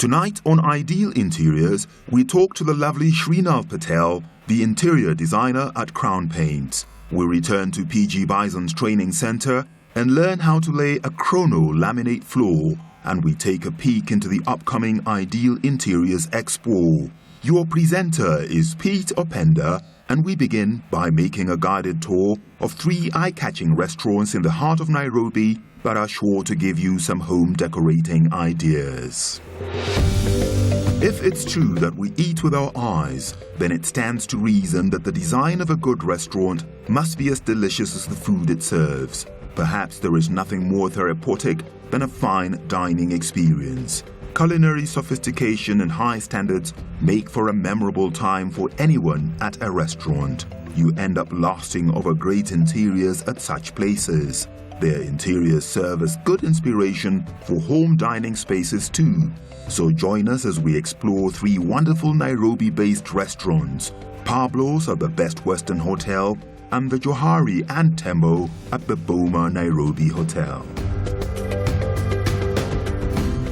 Tonight on Ideal Interiors, we talk to the lovely Shrinav Patel, the interior designer at Crown Paints. We return to PG Bison's training center and learn how to lay a chrono laminate floor, and we take a peek into the upcoming Ideal Interiors Expo. Your presenter is Pete Openda, and we begin by making a guided tour of 3 eye-catching restaurants in the heart of Nairobi that are sure to give you some home decorating ideas. If it's true that we eat with our eyes, then it stands to reason that the design of a good restaurant must be as delicious as the food it serves. Perhaps there is nothing more therapeutic than a fine dining experience. Culinary sophistication and high standards make for a memorable time for anyone at a restaurant. You end up lasting over great interiors at such places. Their interiors serve as good inspiration for home dining spaces too. So join us as we explore 3 wonderful Nairobi-based restaurants: Pablo's at the Best Western Hotel and the Johari and Tembo at the Boma Nairobi Hotel.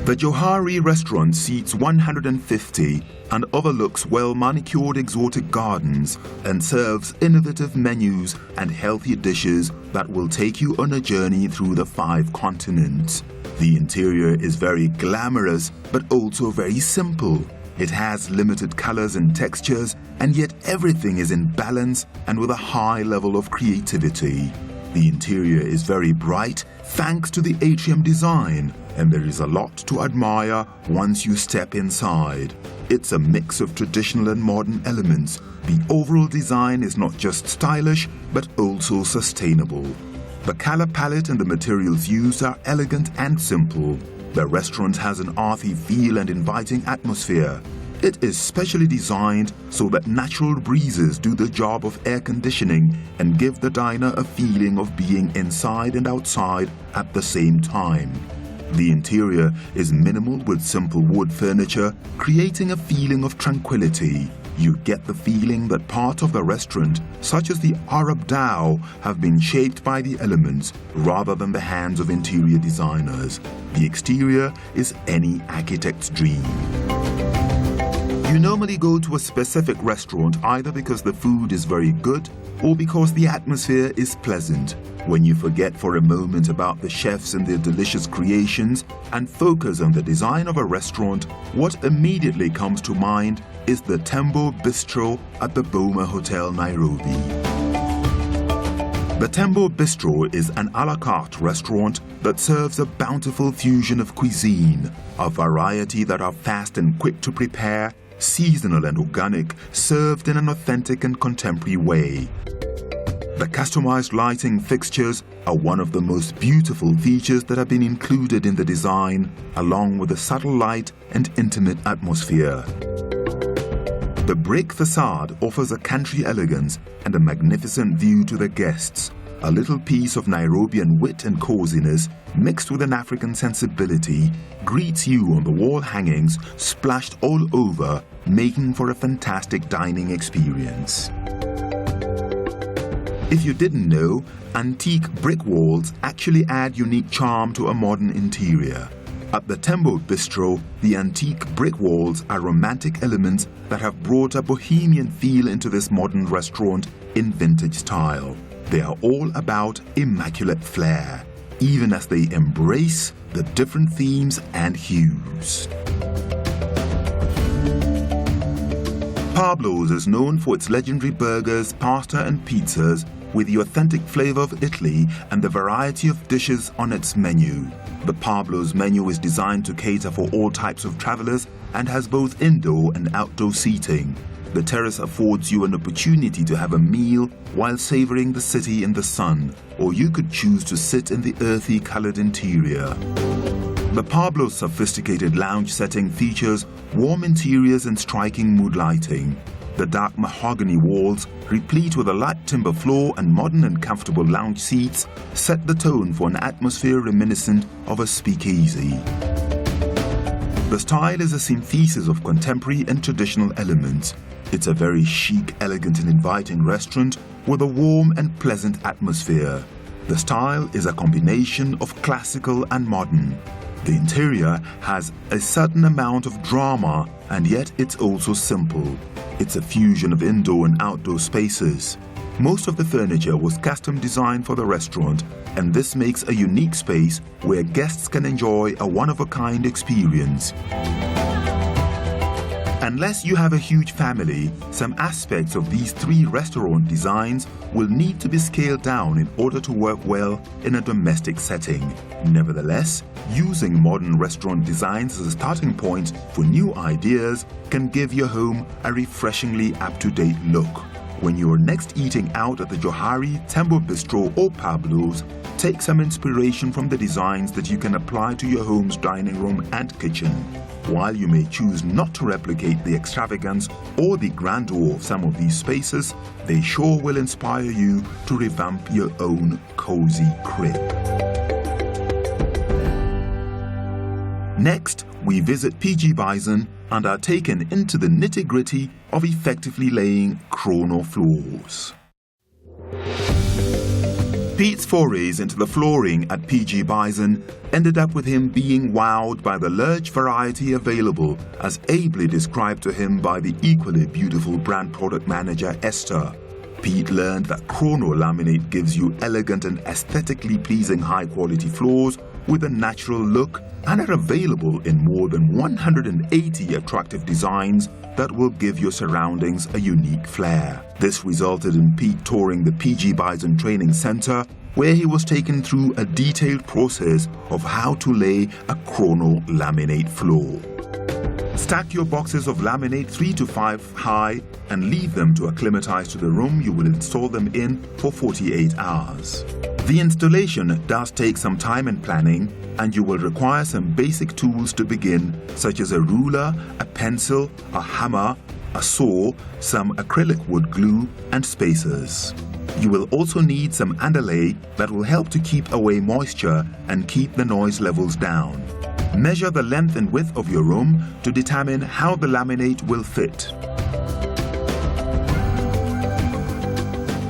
The Johari restaurant seats 150 and overlooks well-manicured exotic gardens and serves innovative menus and healthy dishes that will take you on a journey through the 5 continents. The interior is very glamorous but also very simple. It has limited colors and textures, and yet everything is in balance and with a high level of creativity. The interior is very bright thanks to the atrium design, and there is a lot to admire once you step inside. It's a mix of traditional and modern elements. The overall design is not just stylish but also sustainable. The color palette and the materials used are elegant and simple. The restaurant has an earthy feel and inviting atmosphere. It is specially designed so that natural breezes do the job of air conditioning and give the diner a feeling of being inside and outside at the same time. The interior is minimal with simple wood furniture, creating a feeling of tranquility. You get the feeling that part of the restaurant, such as the Arab dhow, have been shaped by the elements rather than the hands of interior designers. The exterior is any architect's dream. You normally go to a specific restaurant either because the food is very good or because the atmosphere is pleasant. When you forget for a moment about the chefs and their delicious creations and focus on the design of a restaurant, what immediately comes to mind is the Tembo Bistro at the Boma Hotel, Nairobi. The Tembo Bistro is an a la carte restaurant that serves a bountiful fusion of cuisine, a variety that are fast and quick to prepare, seasonal and organic, served in an authentic and contemporary way. The customized lighting fixtures are one of the most beautiful features that have been included in the design, along with the subtle light and intimate atmosphere. The brick facade offers a country elegance and a magnificent view to the guests. A little piece of Nairobian wit and coziness mixed with an African sensibility greets you on the wall hangings splashed all over, making for a fantastic dining experience. If you didn't know, antique brick walls actually add unique charm to a modern interior. At the Tembo Bistro, the antique brick walls are romantic elements that have brought a bohemian feel into this modern restaurant in vintage style. They are all about immaculate flair, even as they embrace the different themes and hues. Pablo's is known for its legendary burgers, pasta and pizzas, with the authentic flavor of Italy and the variety of dishes on its menu. The Pablo's menu is designed to cater for all types of travelers and has both indoor and outdoor seating. The terrace affords you an opportunity to have a meal while savoring the city in the sun, or you could choose to sit in the earthy colored interior. The Pablo's sophisticated lounge setting features warm interiors and striking mood lighting. The dark mahogany walls, replete with a light timber floor and modern and comfortable lounge seats, set the tone for an atmosphere reminiscent of a speakeasy. The style is a synthesis of contemporary and traditional elements. It's a very chic, elegant and inviting restaurant with a warm and pleasant atmosphere. The style is a combination of classical and modern. The interior has a certain amount of drama, and yet it's also simple. It's a fusion of indoor and outdoor spaces. Most of the furniture was custom designed for the restaurant, and this makes a unique space where guests can enjoy a one-of-a-kind experience. Unless you have a huge family, some aspects of these 3 restaurant designs will need to be scaled down in order to work well in a domestic setting. Nevertheless, using modern restaurant designs as a starting point for new ideas can give your home a refreshingly up-to-date look. When you're next eating out at the Johari, Tembo Bistro or Pablo's, take some inspiration from the designs that you can apply to your home's dining room and kitchen. While you may choose not to replicate the extravagance or the grandeur of some of these spaces, they sure will inspire you to revamp your own cozy crib. Next, we visit PG Bison and are taken into the nitty-gritty of effectively laying chrono floors. Pete's forays into the flooring at PG Bison ended up with him being wowed by the large variety available, as ably described to him by the equally beautiful brand product manager Esther. Pete learned that chrono laminate gives you elegant and aesthetically pleasing high-quality floors with a natural look and are available in more than 180 attractive designs that will give your surroundings a unique flair. This resulted in Pete touring the PG Bison Training Center, where he was taken through a detailed process of how to lay a chrono laminate floor. Stack your boxes of laminate 3 to 5 high and leave them to acclimatize to the room you will install them in for 48 hours. The installation does take some time and planning, and you will require some basic tools to begin, such as a ruler, a pencil, a hammer, a saw, some acrylic wood glue, and spacers. You will also need some underlay that will help to keep away moisture and keep the noise levels down. Measure the length and width of your room to determine how the laminate will fit.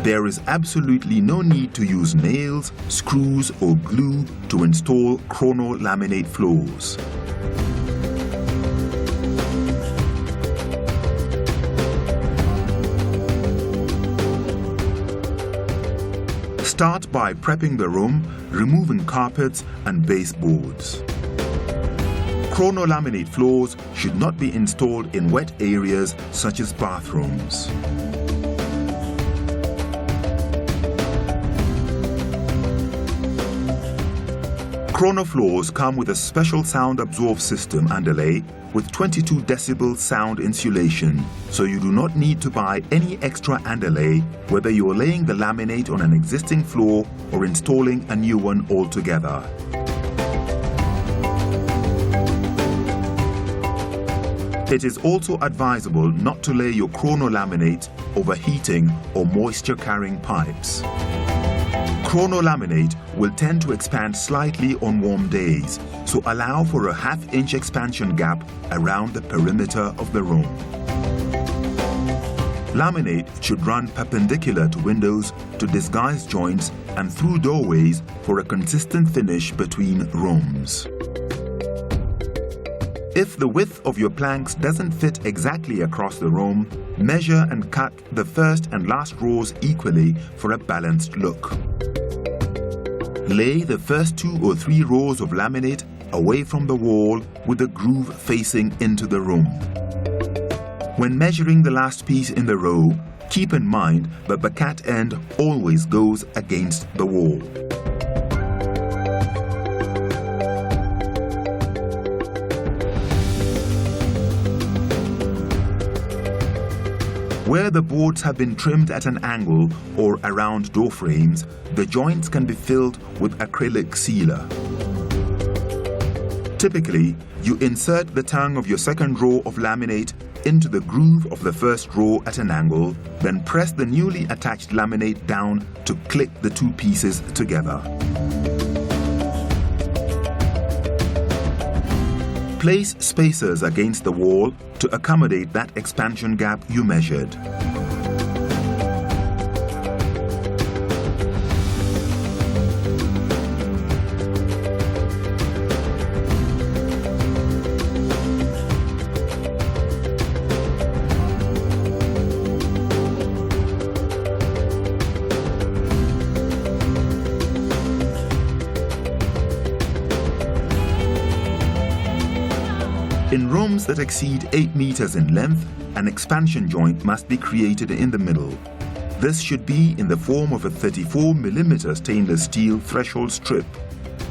There is absolutely no need to use nails, screws, or glue to install chrono laminate floors. Start by prepping the room, removing carpets and baseboards. Chrono laminate floors should not be installed in wet areas such as bathrooms. Chrono floors come with a special sound absorb system underlay with 22 decibel sound insulation, so you do not need to buy any extra underlay whether you are laying the laminate on an existing floor or installing a new one altogether. It is also advisable not to lay your chrono laminate over heating or moisture-carrying pipes. Chrono laminate will tend to expand slightly on warm days, so allow for a half-inch expansion gap around the perimeter of the room. Laminate should run perpendicular to windows to disguise joints and through doorways for a consistent finish between rooms. If the width of your planks doesn't fit exactly across the room, measure and cut the first and last rows equally for a balanced look. Lay the first 2 or 3 rows of laminate away from the wall with the groove facing into the room. When measuring the last piece in the row, keep in mind that the cat end always goes against the wall. Where the boards have been trimmed at an angle or around door frames, the joints can be filled with acrylic sealer. Typically, you insert the tongue of your second row of laminate into the groove of the first row at an angle, then press the newly attached laminate down to click the 2 pieces together. Place spacers against the wall to accommodate that expansion gap you measured. In rooms that exceed 8 meters in length, an expansion joint must be created in the middle. This should be in the form of a 34mm stainless steel threshold strip.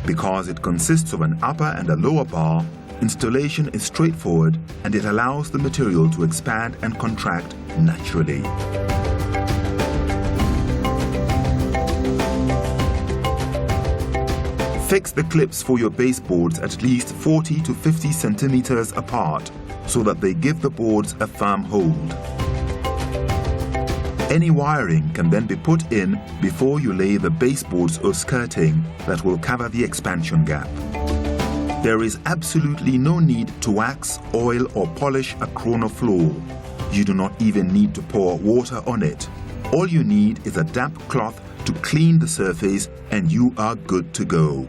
Because it consists of an upper and a lower bar, installation is straightforward and it allows the material to expand and contract naturally. Fix the clips for your baseboards at least 40 to 50 centimeters apart so that they give the boards a firm hold. Any wiring can then be put in before you lay the baseboards or skirting that will cover the expansion gap. There is absolutely no need to wax, oil or polish a corner floor. You do not even need to pour water on it. All you need is a damp cloth to clean the surface and you are good to go.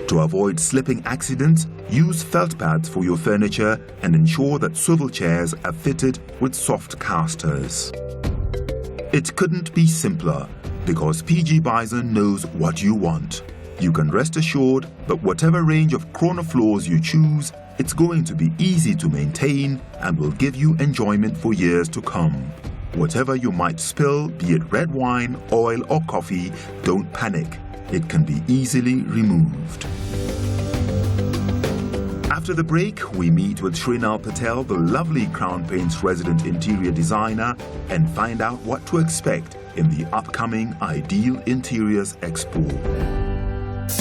To avoid slipping accidents, use felt pads for your furniture and ensure that swivel chairs are fitted with soft casters. It couldn't be simpler because PG Bison knows what you want. You can rest assured that whatever range of corner floors you choose, it's going to be easy to maintain and will give you enjoyment for years to come. Whatever you might spill, be it red wine, oil or coffee, don't panic. It can be easily removed. After the break, we meet with Shrinal Patel, the lovely Crown Paints resident interior designer, and find out what to expect in the upcoming Ideal Interiors Expo.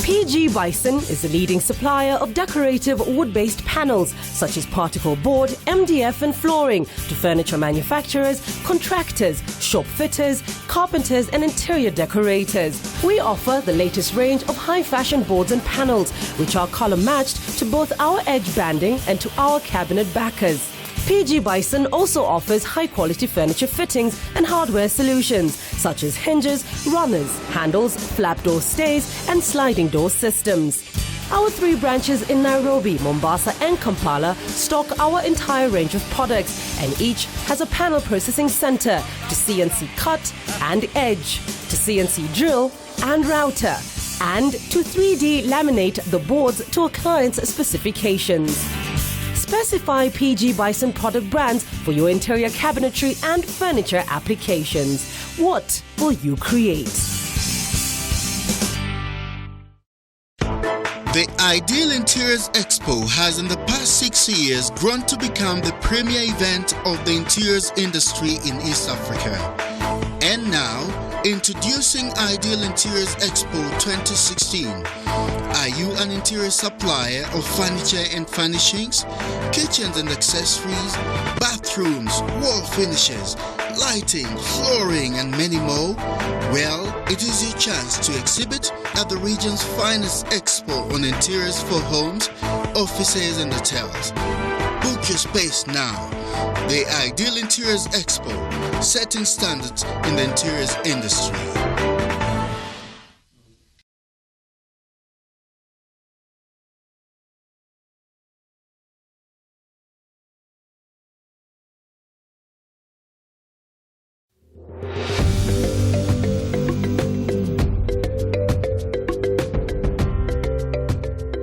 PG Bison is a leading supplier of decorative wood-based panels such as particle board, MDF and flooring to furniture manufacturers, contractors, shop fitters, carpenters and interior decorators. We offer the latest range of high-fashion boards and panels which are color-matched to both our edge banding and to our cabinet backers. PG Bison also offers high-quality furniture fittings and hardware solutions such as hinges, runners, handles, flap door stays and sliding door systems. Our 3 branches in Nairobi, Mombasa and Kampala stock our entire range of products and each has a panel processing center to CNC cut and edge, to CNC drill and router, and to 3D laminate the boards to a client's specifications. Specify PG Bison product brands for your interior cabinetry and furniture applications. What will you create? The Ideal Interiors Expo has in the past 6 years grown to become the premier event of the interiors industry in East Africa. And now, introducing Ideal Interiors Expo 2016. Are you an interior supplier of furniture and furnishings, kitchens and accessories, bathrooms, wall finishes, lighting, flooring and many more? Well, it is your chance to exhibit at the region's finest expo on interiors for homes, offices and hotels. Book your space now. The Ideal Interiors Expo, setting standards in the interiors industry.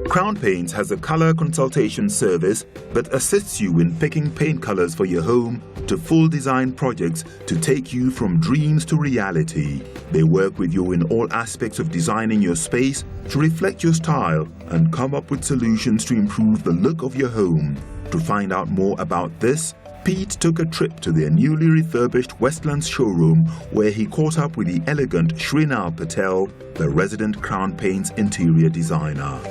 Crown Paints has a color consultation service that assists you in picking paint colors for your home to full design projects to take you from dreams to reality. They work with you in all aspects of designing your space to reflect your style and come up with solutions to improve the look of your home. To find out more about this, Pete took a trip to their newly refurbished Westlands showroom where he caught up with the elegant Shrinal Patel, the resident Crown Paints interior designer.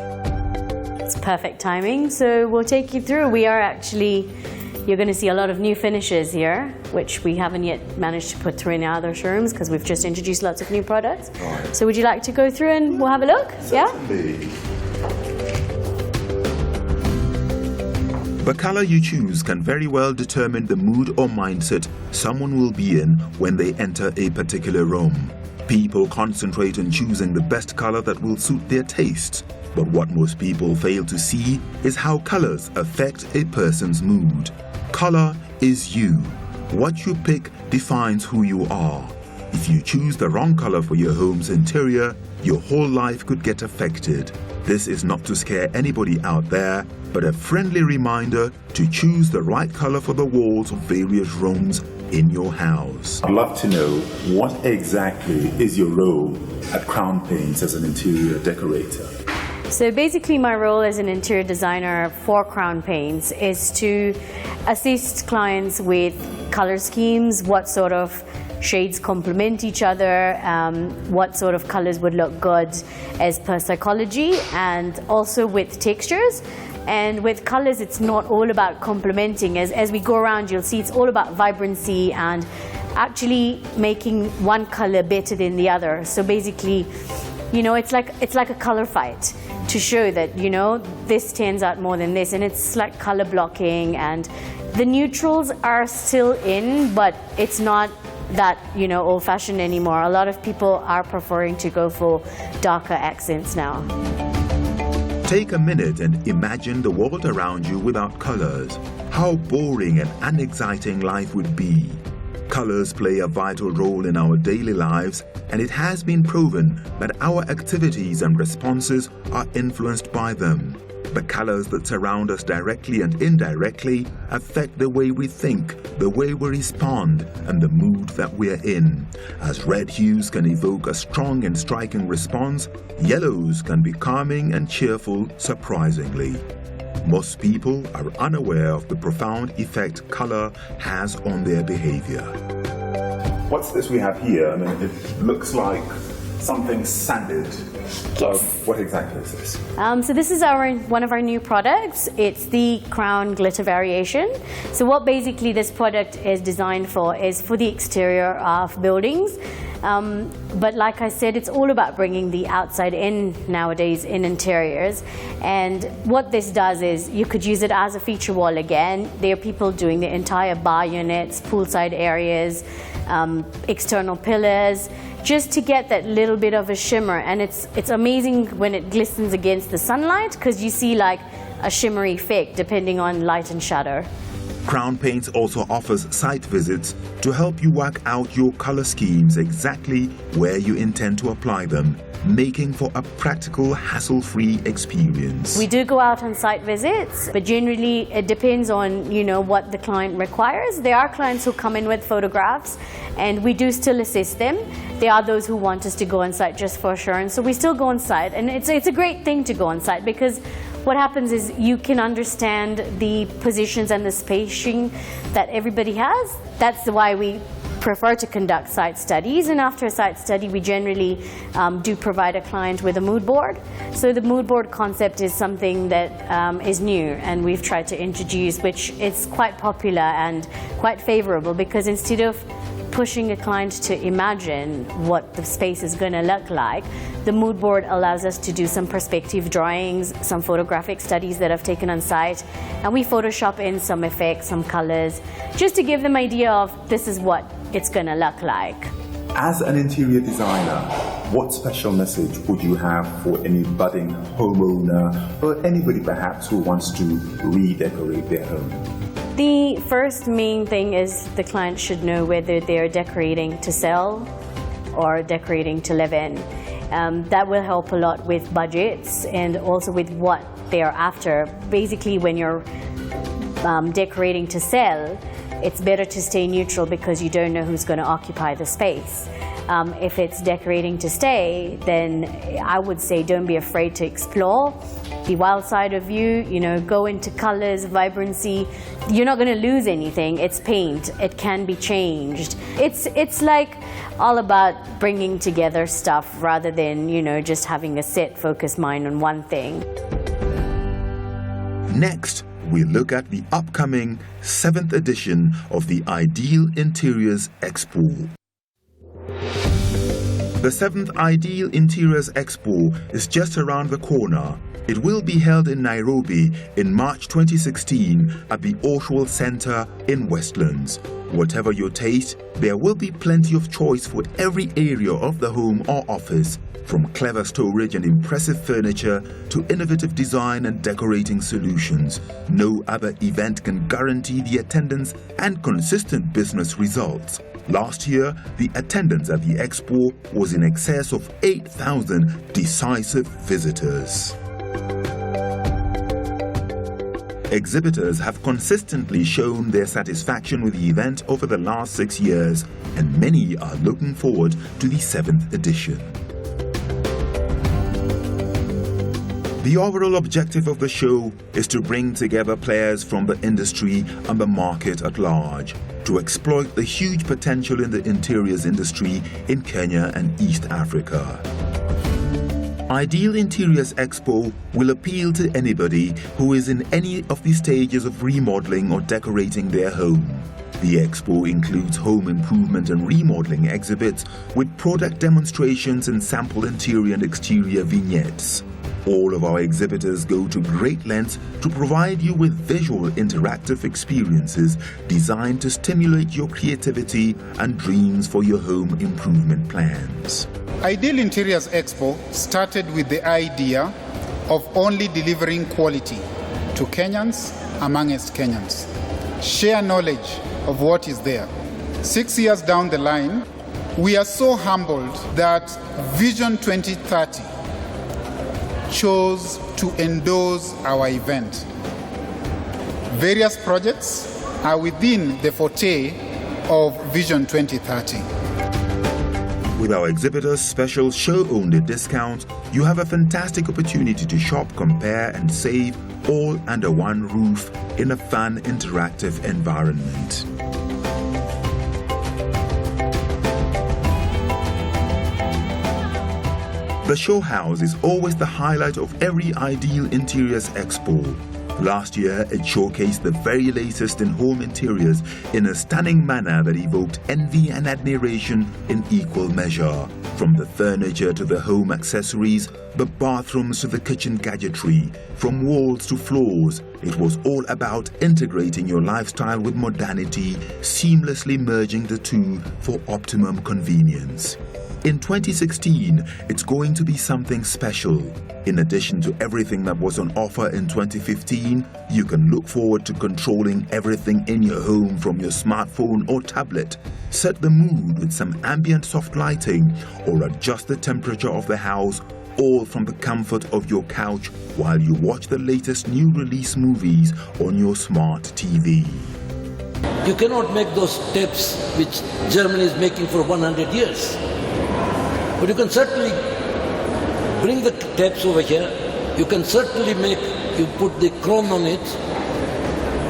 It's perfect timing, so we'll take you through. You're going to see a lot of new finishes here, which we haven't yet managed to put through in our other showrooms because we've just introduced lots of new products. Right. So would you like to go through and we'll have a look? Certainly. Yeah? The color you choose can very well determine the mood or mindset someone will be in when they enter a particular room. People concentrate on choosing the best color that will suit their taste. But what most people fail to see is how colors affect a person's mood. Color is you. What you pick defines who you are. If you choose the wrong color for your home's interior, your whole life could get affected. This is not to scare anybody out there, but a friendly reminder to choose the right color for the walls of various rooms in your house. I'd love to know, what exactly is your role at Crown Paints as an interior decorator? So basically my role as an interior designer for Crown Paints is to assist clients with color schemes, what sort of shades complement each other, what sort of colors would look good as per psychology, and also with textures. And with colors, it's not all about complementing. As we go around, you'll see it's all about vibrancy and actually making one color better than the other. So basically, you know, it's like a color fight to show that, you know, this stands out more than this, and it's like color blocking. And the neutrals are still in, but it's not that, you know, old-fashioned anymore. A lot of people are preferring to go for darker accents now. Take a minute and imagine the world around you without colors. How boring and unexciting life would be. Colors play a vital role in our daily lives, and it has been proven that our activities and responses are influenced by them. The colors that surround us directly and indirectly affect the way we think, the way we respond, and the mood that we're in. As red hues can evoke a strong and striking response, yellows can be calming and cheerful, surprisingly. Most people are unaware of the profound effect color has on their behavior. What's this we have here? I mean, it looks like something sanded. Yes. What exactly is this? So this is one of our new products. It's the Crown Glitter Variation. So what basically this product is designed for is for the exterior of buildings. But like I said, it's all about bringing the outside in nowadays in interiors. And what this does is you could use it as a feature wall again. There are people doing the entire bar units, poolside areas, external pillars, just to get that little bit of a shimmer. And it's amazing when it glistens against the sunlight, because you see like a shimmery effect depending on light and shadow. Crown Paints also offers site visits to help you work out your color schemes exactly where you intend to apply them, making for a practical, hassle-free experience. We do go out on site visits, but generally it depends on, you know, what the client requires. There are clients who come in with photographs, and we do still assist them. There are those who want us to go on site just for assurance, so we still go on site. And it's a great thing to go on site, because what happens is you can understand the positions and the spacing that everybody has. That's why we prefer to conduct site studies, and after a site study we generally do provide a client with a mood board. So the mood board concept is something that is new, and we've tried to introduce, which is quite popular and quite favorable, because instead of pushing a client to imagine what the space is going to look like, the mood board allows us to do some perspective drawings, some photographic studies that I've taken on site, and we Photoshop in some effects, some colors, just to give them an idea of this is what it's going to look like. As an interior designer, what special message would you have for any budding homeowner, or anybody perhaps who wants to redecorate their home? The first main thing is the client should know whether they're decorating to sell or decorating to live in. That will help a lot with budgets and also with what they're after. Basically, when you're decorating to sell, it's better to stay neutral, because you don't know who's going to occupy the space. If it's decorating to stay, then I would say don't be afraid to explore the wild side of you, go into colors, vibrancy. You're not going to lose anything. It's paint. It can be changed. It's like all about bringing together stuff rather than, just having a set, focused mind on one thing. Next, we look at the upcoming 7th edition of the Ideal Interiors Expo. The 7th Ideal Interiors Expo is just around the corner. It will be held in Nairobi in March 2016 at the Oswald Center in Westlands. Whatever your taste, there will be plenty of choice for every area of the home or office, from clever storage and impressive furniture to innovative design and decorating solutions. No other event can guarantee the attendance and consistent business results. Last year, the attendance at the Expo was in excess of 8,000 decisive visitors. Exhibitors have consistently shown their satisfaction with the event over the last 6 years, and many are looking forward to the 7th edition. The overall objective of the show is to bring together players from the industry and the market at large to exploit the huge potential in the interiors industry in Kenya and East Africa. Ideal Interiors Expo will appeal to anybody who is in any of the stages of remodeling or decorating their home. The expo includes home improvement and remodeling exhibits with product demonstrations and sample interior and exterior vignettes. All of our exhibitors go to great lengths to provide you with visual interactive experiences designed to stimulate your creativity and dreams for your home improvement plans. Ideal Interiors Expo started with the idea of only delivering quality to Kenyans amongst Kenyans. Share knowledge of what is there. 6 years down the line, we are so humbled that Vision 2030 chose to endorse our event. Various projects are within the forte of Vision 2030. With our exhibitors' special show-only discounts, you have a fantastic opportunity to shop, compare and save all under one roof in a fun, interactive environment. The show house is always the highlight of every Ideal Interiors Expo. Last year, it showcased the very latest in home interiors in a stunning manner that evoked envy and admiration in equal measure. From the furniture to the home accessories, the bathrooms to the kitchen gadgetry, from walls to floors, it was all about integrating your lifestyle with modernity, seamlessly merging the two for optimum convenience. In 2016, it's going to be something special. In addition to everything that was on offer in 2015, you can look forward to controlling everything in your home from your smartphone or tablet. Set the mood with some ambient soft lighting or adjust the temperature of the house, all from the comfort of your couch while you watch the latest new release movies on your smart TV. You cannot make those tapes which Germany is making for 100 years. But you can certainly bring the tapes over here. You can certainly you put the chrome on it.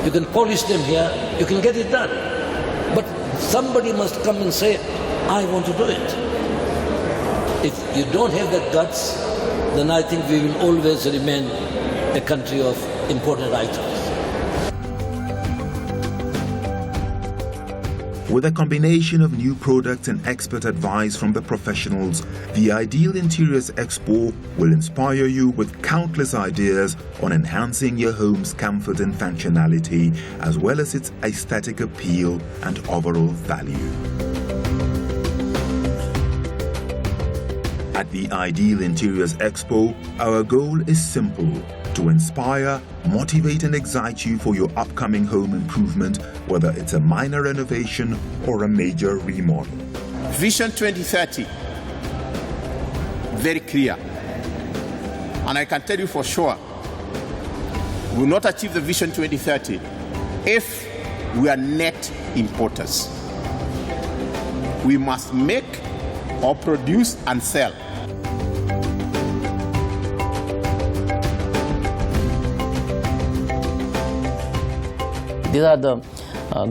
You can polish them here. You can get it done. But somebody must come and say, I want to do it. If you don't have that guts, then I think we will always remain a country of imported items. With a combination of new products and expert advice from the professionals, the Ideal Interiors Expo will inspire you with countless ideas on enhancing your home's comfort and functionality, as well as its aesthetic appeal and overall value. At the Ideal Interiors Expo, our goal is simple: to inspire, motivate and excite you for your upcoming home improvement, whether it's a minor renovation or a major remodel. Vision 2030, very clear. And I can tell you for sure, we will not achieve the Vision 2030 if we are net importers. We must make or produce and sell. These are the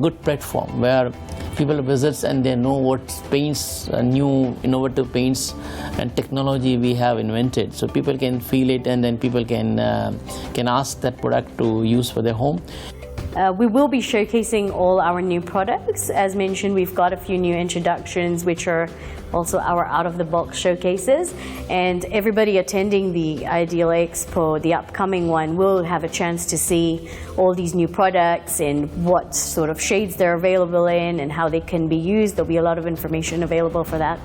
good platform where people visit and they know what paints, new innovative paints and technology we have invented. So people can feel it and then people can ask that product to use for their home. We will be showcasing all our new products. As mentioned, we've got a few new introductions, which are also our out-of-the-box showcases. And everybody attending the Ideal Expo, the upcoming one, will have a chance to see all these new products and what sort of shades they're available in and how they can be used. There'll be a lot of information available for that.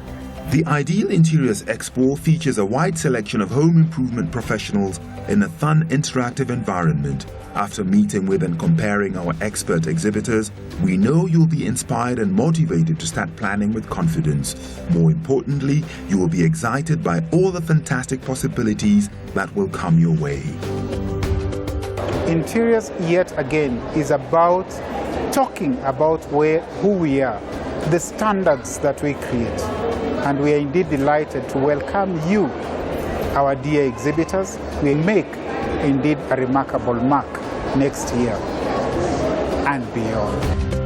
The Ideal Interiors Expo features a wide selection of home improvement professionals in a fun, interactive environment. After meeting with and comparing our expert exhibitors, we know you'll be inspired and motivated to start planning with confidence. More importantly, you will be excited by all the fantastic possibilities that will come your way. Interiors, yet again, is about talking about who we are, the standards that we create. And we are indeed delighted to welcome you, our dear exhibitors. We make indeed a remarkable mark next year and beyond.